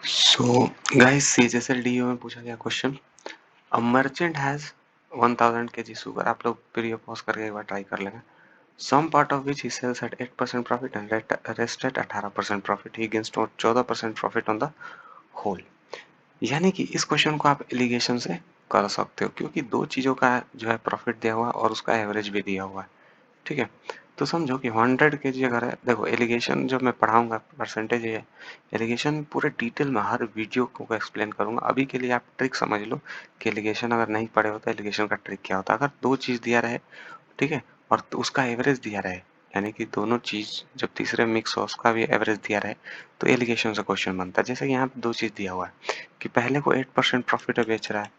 So guys CHSL DO में पूछा गया question, a merchant has 1000 kg sugar. आप लोग वीडियो पॉज करके एक बार ट्राई कर लेना। Some part of which he sells at 8% profit and rest at 18% profit, he gains 14% profit on the whole. यानी कि इस क्वेश्चन को आप एलिगेशन से कर सकते हो, क्योंकि दो चीजों का जो है प्रॉफिट दिया हुआ है और उसका एवरेज भी दिया हुआ है। ठीक है, तो समझो कि 100 kg अगर है, देखो एलिगेशन जब मैं पढ़ाऊंगा परसेंटेज ये एलिगेशन पूरे डिटेल में हर वीडियो को एक्सप्लेन करूंगा। अभी के लिए आप ट्रिक समझ लो कि एलिगेशन अगर नहीं पढ़े हो तो एलिगेशन का ट्रिक क्या होता है। अगर दो चीज दिया रहे, ठीक है, और तो उसका एवरेज दिया रहे, यानी कि दोनों चीज जब तीसरे मिक्स हो उसका भी एवरेज दिया रहे, तो एलिगेशन से क्वेश्चन बनता है। जैसे यहाँ पे दो चीज दिया हुआ है कि पहले को 8% प्रॉफिट बेच रहा है,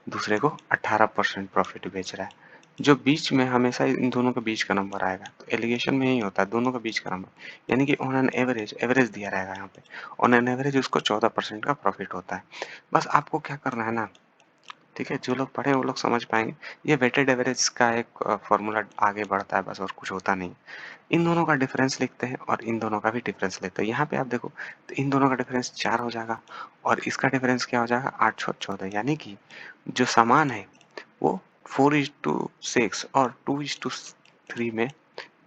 दूसरे को 18% प्रॉफिट बेच रहा है। जो बीच में हमेशा इन दोनों के बीच का नंबर आएगा, तो एलिगेशन में यही होता है, दोनों के बीच का नंबर, यानी कि ऑन एन एवरेज एवरेज दिया रहेगा यहाँ पे। ऑन एन एवरेज उसको 14% का प्रॉफिट होता है। बस आपको क्या करना है ना, ठीक है, जो लोग पढ़े हैं वो लोग समझ पाएंगे। ये वेटेड एवरेज का एक फॉर्मूला आगे बढ़ता है, बस और कुछ होता नहीं। इन दोनों का डिफरेंस लिखते हैं और इन दोनों का भी डिफरेंस लेते हैं। यहाँ पे आप देखो तो इन दोनों का डिफरेंस 4 हो जाएगा और इसका डिफरेंस क्या हो जाएगा, 8 और 14, यानी कि जो समान है वो 4:6 और 2:3 में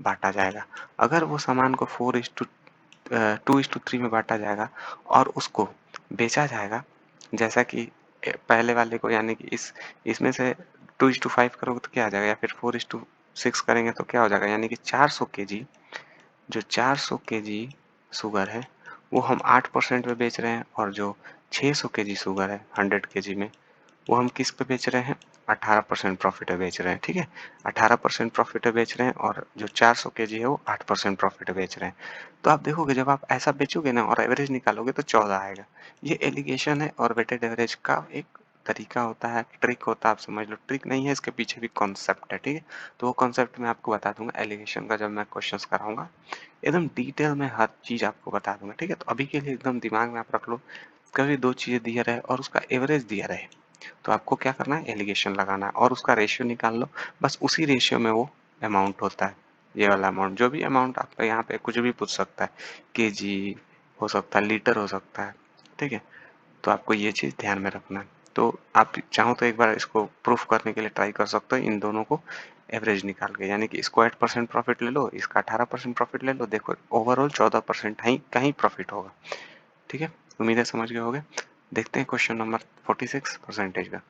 बांटा जाएगा। अगर वो सामान को 2:3 में बांटा जाएगा और उसको बेचा जाएगा, जैसा कि पहले वाले को, यानी कि इसमें से 2:5 करोगे तो क्या आ जाएगा, या फिर 4:6 करेंगे तो क्या हो जाएगा, यानी कि 400 केजी, जो 400 केजी शुगर है वो हम 8% में बेच रहे हैं, और जो 600 केजी शुगर है 100 केजी में, वो हम किस पे बेच रहे हैं, 18% प्रॉफिट पे बेच रहे हैं। ठीक है, 18% प्रॉफिट पे बेच रहे हैं, और जो 400 केजी है वो 8% प्रॉफिट पे बेच रहे हैं। तो आप देखोगे जब आप ऐसा बेचोगे ना और एवरेज निकालोगे तो 14 आएगा। ये एलिगेशन है और वेटेड एवरेज का एक तरीका होता है, ट्रिक होता है, आप समझ लो। ट्रिक नहीं है, इसके पीछे भी कॉन्सेप्ट है। ठीक है, तो वो कॉन्सेप्ट मैं आपको बता दूंगा एलिगेशन का जब मैं क्वेश्चंस कराऊंगा, एकदम डिटेल में हर चीज आपको बता दूंगा। ठीक है, तो अभी के लिए एकदम दिमाग में आप रख लो, कभी दो चीजें दिया रहे और उसका एवरेज दिया रहे, तो आपको क्या करना है, एलिगेशन लगाना है और उसका रेशियो निकाल लो। बस उसी रेशियो में वो अमाउंट होता है। ये वाला अमाउंट, जो भी अमाउंट आपका यहाँ पे कुछ भी पूछ सकता है, केजी हो सकता है, लीटर हो सकता है। ठीक है, तो आपको ये चीज ध्यान में रखना है। तो आप चाहो तो एक बार इसको प्रूफ करने के लिए ट्राई कर सकते हो, इन दोनों को एवरेज निकाल के, यानी कि इसको 8% प्रॉफिट ले लो, इसका 18% प्रॉफिट ले लो, देखो ओवरऑल 14% का ही प्रॉफिट होगा। ठीक है, उम्मीद है समझ गए होगे। देखते हैं क्वेश्चन नंबर 46 परसेंटेज का।